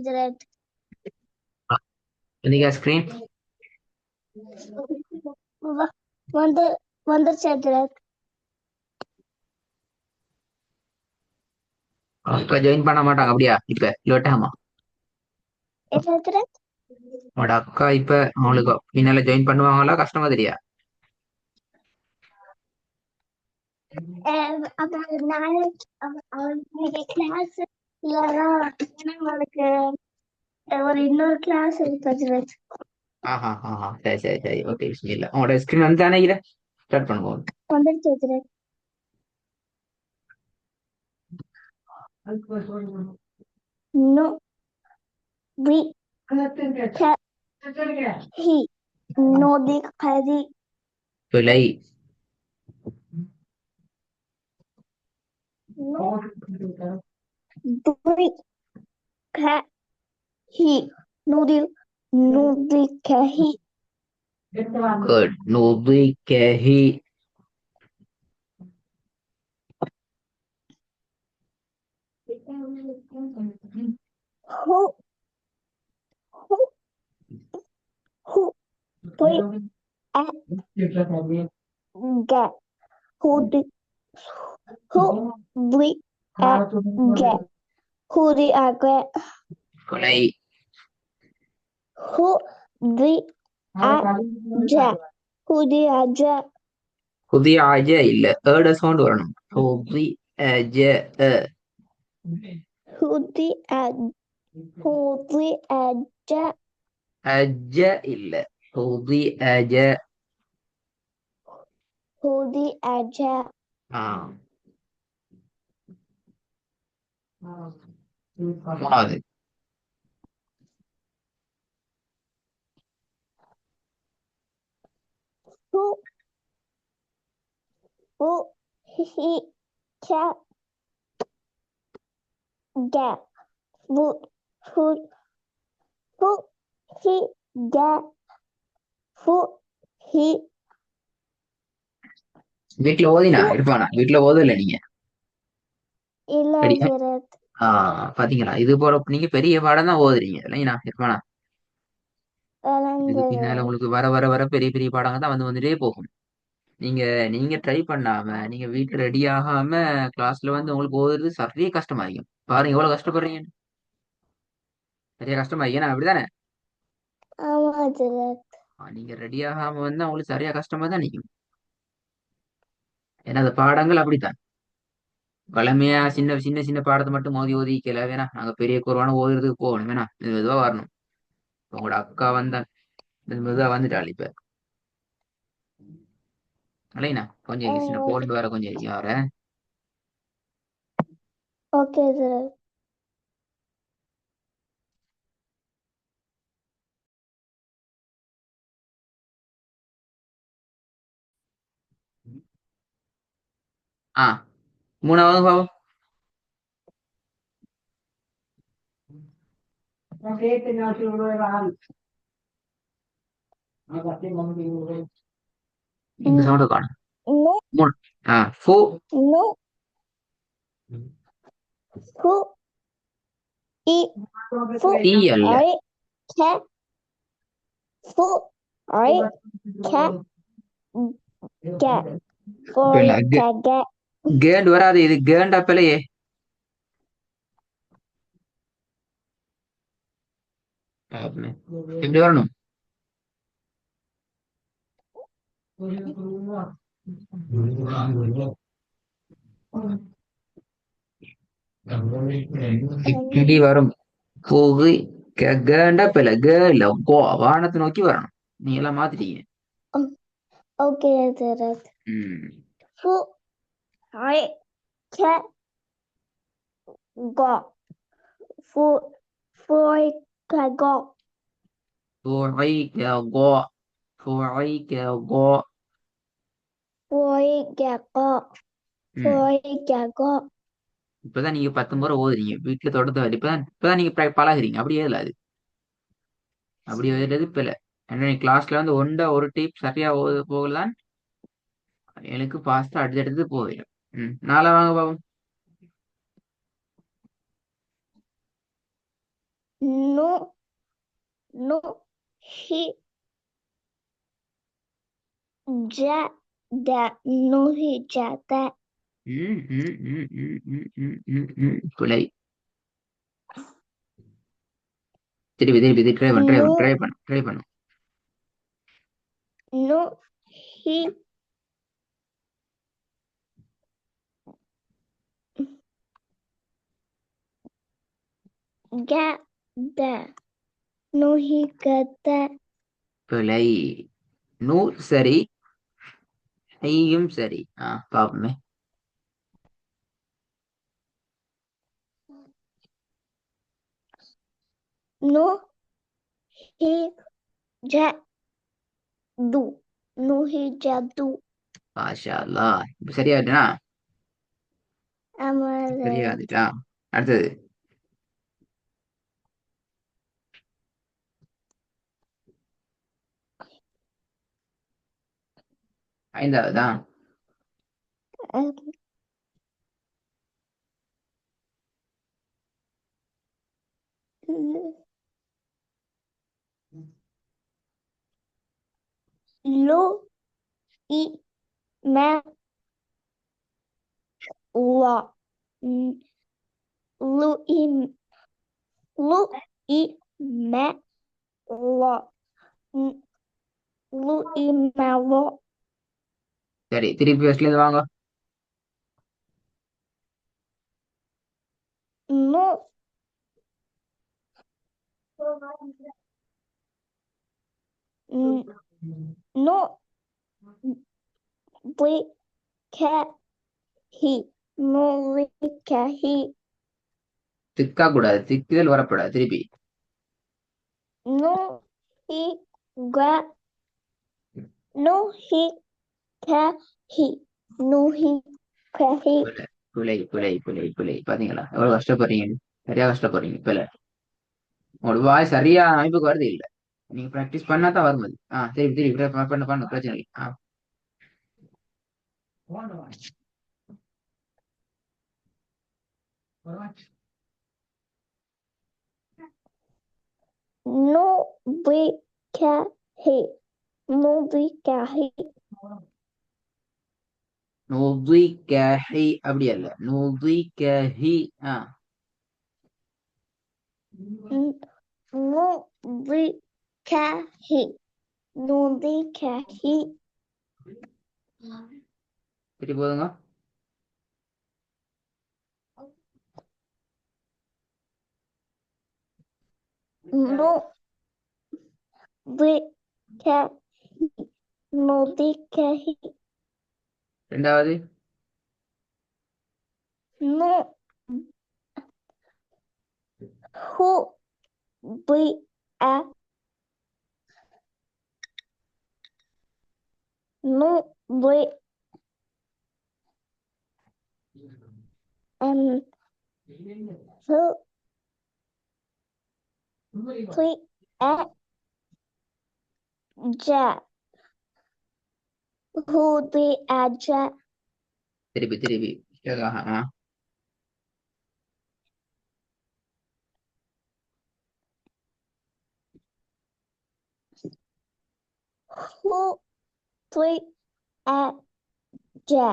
Hazrat. இன்னைக்கு screen வந்து வந்துருச்சு Hazrat. அக்கா ஜாயின் பண்ண மாட்டாங்க அப்படியா இப்ப இல்லட்டாமா என்ன Hazrat? உங்களோட அக்கா இப்ப அவங்களுக்கு பின்னால ஜாயின் பண்ணுவாங்களா கஷ்டமா தெரியா அப்புறம் நாளைக்கு அவளுக்கு கிளாஸ் இல்லைன்னா அவளுக்கு ஒரு இன்னொரு கிளாஸ் இருக்கு Hazrat. ஆஹா ஆஹா சரி சரி சரி ஓகே இல்ல உங்களோட ஸ்கிரீன் வந்து தானே இதை ஸ்டார்ட் பண்ணுவோம் வந்துருச்சு Hazrat. No, we can he no दिखाई பிழை no we can he no दिखाई good நோபி கேஹி who who who we at get who did who we at get who the get பிழை who the at get who the get புதிய ஆஜ இல்ல ஏட sound வரணும் நோபி அஜ அ who the at who the at get அஜ இல்ல நோபி அஜ who the at get ஆ மூணாவது who who he can get who who who he get who he வீட்டுல ஓதினா who இருப்பானா வீட்டுல ஓதல நீங்க பெரிய Elizabeth பாத்தீங்களா இது போல நீங்க பெரிய பாடம் தான் ஓதுறீங்க இல்லைங்களா இருப்பானா இதுக்கு பின்னால Elizabeth உங்களுக்கு வர வர வர பெரிய பெரிய பாடங்கள் தான் வந்துட்டே போகும் நீங்க நீங்க ட்ரை பண்ணாம நீங்க வீட்டுல ரெடி ஆகாம கிளாஸ்ல வந்து உங்களுக்கு ஓதுறது சரியே கஷ்டமாയിരിக்கும் பாருங்க எவ்வளவு கஷ்டப்படுறீங்க சரியா கஷ்டமாயிருக்கும் ஏன்னா அப்படிதானே Elizabeth நீங்க ரெடி ஆகாம வந்து உங்களுக்கு சரியா கஷ்டமா தான் நிற்கும் ஏன்னா அந்த பாடங்கள் அப்படித்தான் வளமையா சின்ன சின்ன சின்ன பாடத்தை மட்டும் ஓதி ஓதி கேள வேணா நாங்க பெரிய குருவான ஓதுறதுக்கு போகணும் வேணா இது மெதுவா வரணும் உங்களோட அக்கா வந்தா இது மெதுவா வந்துட்டாள் இப்ப இல்லைண்ணா கொஞ்சம் இங்க சின்ன கோல்டு வேற கொஞ்சம் இருக்கு வேற okay Elizabeth ஆ மூணாவது பாவம் இந்த சவுண்ட் காணும் no மூணு ஃபோ no who e who tea அல்ல I can who I can get இப்ப boy இல்ல can get கேண்ட் வராது இது கேண்டா பிள்ளையே எப்படி வரணும் இப்படி வரும் போகு கேண்டா பிள்ளை கே இல்ல கோ வானத்தை நோக்கி வரணும் நீங்க எல்லாம் மாத்திட்டீங்க okay Elizabeth ம் who I can go who who I can go போய் கோ போய் கோ who I can go who ம் I can go இப்பதான் நீங்க 10 முறை ஓதுறீங்க வீட்டுல தொடர்ந்து இப்பதான் நீங்க பழகுறீங்க அப்படி ஏதலாது அப்படி எழுதுறது இப்ப இல்ல ஏன்னா கிளாஸ்ல வந்து ஒரு டீப் சரியா போகலாம் எனக்கு பாஸ்தா அடுத்தடுத்து போயிடும் நாளை வாங்க பாப்போம் No, no, he, ja, da, no, he, jata. பிழை. திருப்பி திருப்பி இது ட்ரை பண்ணு ட்ரை No, பண்ணு ட்ரை பண்ணு ட்ரை பண்ணு. no, he, ga, da. No, he, gata. பிழை. நூ சரி, ஐயும் சரி. பாப்போமே. No, he, ja, do. No, he, jadu. மாஷா அல்லாஹ். இப்ப சரியா வந்துட்டா? சரியா Amara. வந்துட்டா? அடுத்தது. ஐந்தாவதா? Lo, i, ma, la. Lu, i, lu, i, ma, la. Lu, i, ma, la. சரி, திருப்பி ஃபர்ஸ்ட்ல இருந்து வாங்க. No, no, we, ca, he. No, we, ca, he. திக்கா கூடாது, திக்குதல் வரக்கூடாது. திருப்பி. No, he, ga. No, he, ca, he. No, he, ca, he. பிழை பிழை பிழை பிழை. பாத்தீங்களா எவ்வளவு கஷ்டப்படுறீங்க? சரியா கஷ்டப்படுறீங்க. பிழை. உங்களோட வாய் சரியா அமைப்புக்கு வருது இல்ல. நீங்க பிராக்டிஸ் பண்ணா தான் வரும் அது. திருப்பி திருப்பி பண்ண பண்ண பிரச்சனை இல்லை. No, we, ca, he. No, we, ca, he. நூதி கஹி அப்படி அல்ல. நூதி கஹி. No, we, ca, he. No, we, ca, he. சரி போதுங்க. No, we, ca, he. No, we, ca, he. ரெண்டாவது. No, who, we, a. No, we, who, we, a, ja. Who, we, a, ja. திருப்பி திருப்பி. Who, we, a, ja.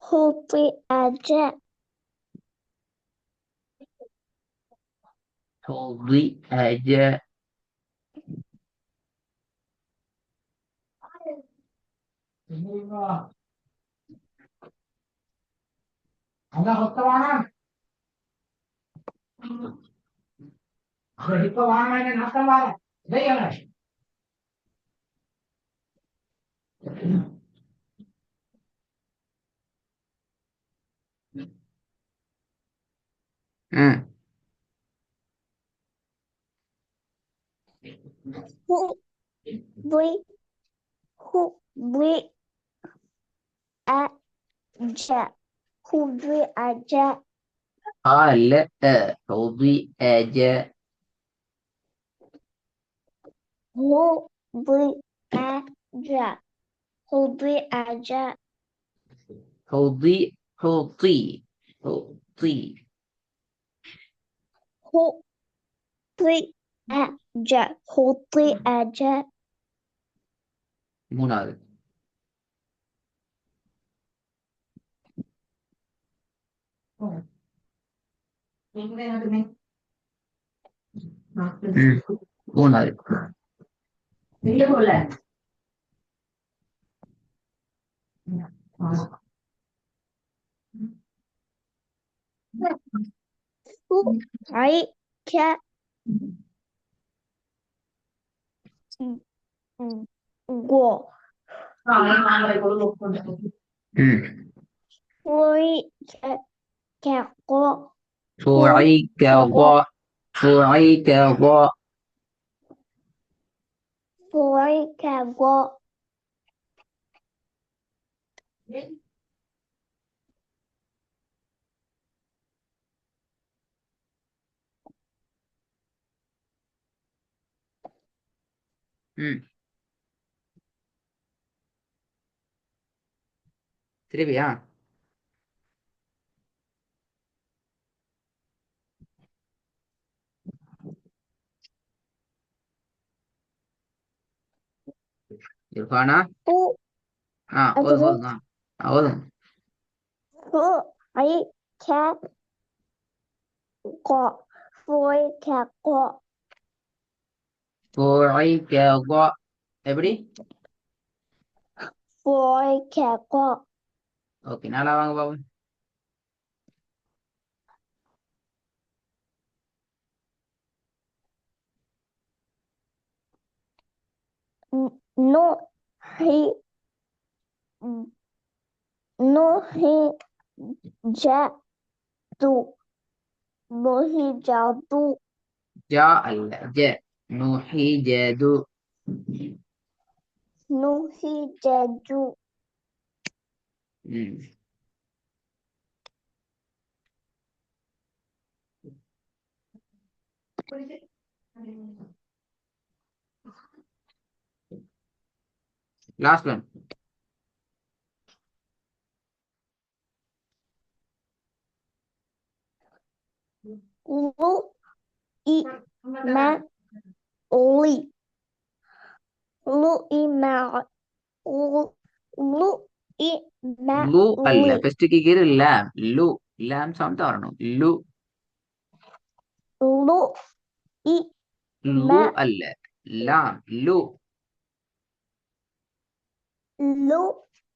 Who, we, a, ja. நூதி அஜ. Who, we, who, we, a, ja. Who, we, a, ja. இல்ல நூதி அஜ. Who, we, a, ja. Who, we, a, ja. ஹௌதி ஹௌதி ஹௌதி. Who, خطئ மூணாவது. மூணாவது. فعك غو فعك غو فعيك ضا فعيك ضا. فعك غو திருப்பியா? இர்ஃபானா ஓதும் ஓதுங்க. ஓதும். فعك غو فعك غو فعيك ضا. எப்படி? فعك غو okay, நல்லா வாங்க பாப்போம். نهي نهجة نهجة ஜா அல்ல, ஜ. நுஹிஜது. نهجة ம். Last one. لؤي لؤي லு அல்ல, لؤي ஃபர்ஸ்ட் கேக்குறது லாம். லு. லாம் சவுண்ட் தான் வரணும். லு. لؤي லு அல்ல, லாம். லு.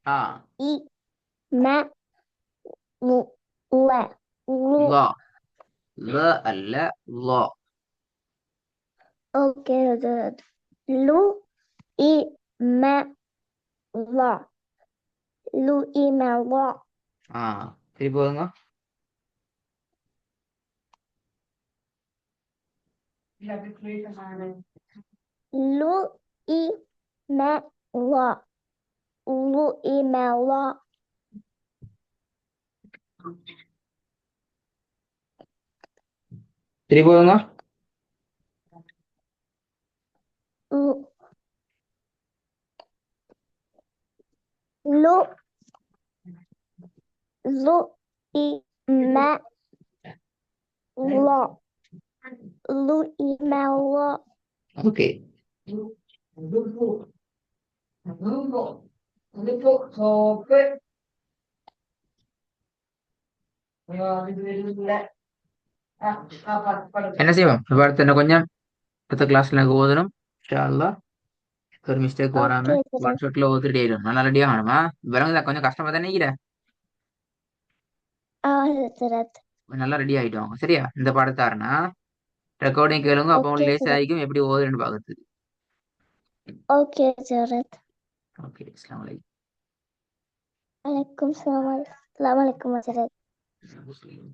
ஆ لؤي ما لا லா. ல அல்ல, லா. اوكي لؤي ما لا لؤي ما لا ஆ சரி போதுங்க. لؤي ما لا لؤي ما لا சரி போதுங்க. لؤي لؤي ما لا لؤي ما لا ஓகே. என்ன செய்வோம் இப்ப அடுத்து? என்ன கொஞ்சம் அடுத்த கிளாஸ்ல எனக்கு ஓதணும் இன்ஷா அல்லாஹ். ஒரு மிஸ்டேக் வராம اوكي ஒன் ஷாட்ல ஓதிட்டு ஆயிடும். நல்லா ரெடியா ஆகணுமா? விலங்குதா கொஞ்சம் கஷ்டமா தானே இருக்கிற. ثلاثة நல்லா ரெடி ஆயிட்டோம் சரியா? இந்த பாடத்தாருனா ரெக்கார்டிங் கேளுங்க, அப்போ اوكي உங்களுக்கு லேஸ் ஆகிக்கும் எப்படி ஓதுன்னு பாக்குறதுக்கு. اوكي ثلاثة ஓகே, அஸ்ஸலாமு அலைக்கும். عليكم السلام السلام عليكم ثلاثة.